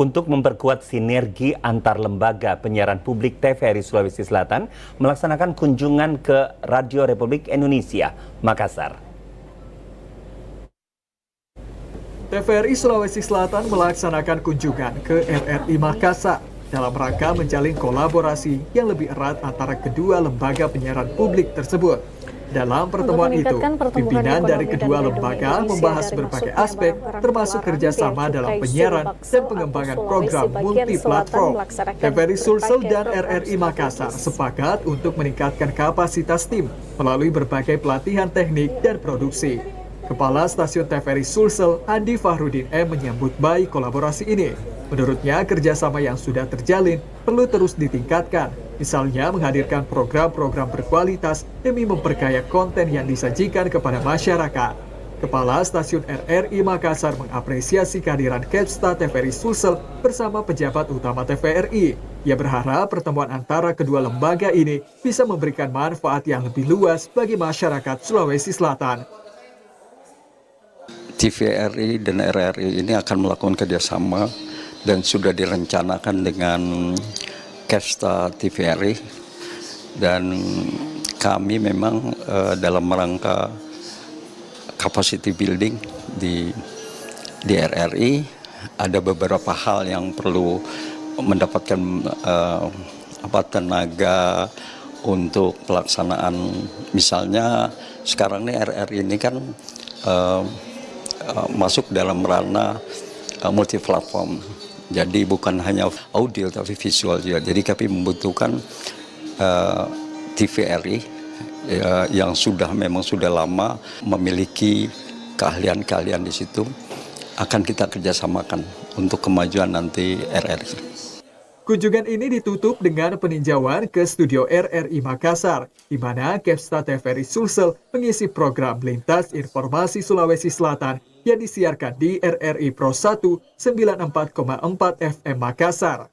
Untuk memperkuat sinergi antar lembaga penyiaran publik TVRI Sulawesi Selatan melaksanakan kunjungan ke Radio Republik Indonesia, Makassar. TVRI Sulawesi Selatan melaksanakan kunjungan ke RRI Makassar dalam rangka menjalin kolaborasi yang lebih erat antara kedua lembaga penyiaran publik tersebut. Dalam pertemuan itu, pimpinan dari kedua lembaga membahas berbagai aspek, termasuk kerjasama dalam penyiaran dan pengembangan program multiplatform. TVRI Sulsel dan RRI Makassar sepakat untuk meningkatkan kapasitas tim melalui berbagai pelatihan teknik dan produksi. Kepala Stasiun TVRI Sulsel, Andi Fahrudin M. menyambut baik kolaborasi ini. Menurutnya, kerjasama yang sudah terjalin perlu terus ditingkatkan, misalnya menghadirkan program-program berkualitas demi memperkaya konten yang disajikan kepada masyarakat. Kepala Stasiun RRI Makassar mengapresiasi kehadiran Kepsta TVRI Sulsel bersama pejabat utama TVRI. Ia berharap pertemuan antara kedua lembaga ini bisa memberikan manfaat yang lebih luas bagi masyarakat Sulawesi Selatan. TVRI dan RRI ini akan melakukan kerjasama dan sudah direncanakan dengan Kepsta TVRI, dan kami memang dalam rangka capacity building di RRI ada beberapa hal yang perlu mendapatkan tenaga untuk pelaksanaan. Misalnya sekarang ini RRI ini kan masuk dalam ranah multiplatform. Jadi bukan hanya audio tapi visual juga. Jadi kami membutuhkan TVRI yang memang sudah lama memiliki keahlian-keahlian di situ, akan kita kerjasamakan untuk kemajuan nanti RRI. Kunjungan ini ditutup dengan peninjauan ke studio RRI Makassar, di mana Kepsta TVRI Sulsel mengisi program Lintas Informasi Sulawesi Selatan yang disiarkan di RRI Pro 1 94,4 FM Makassar.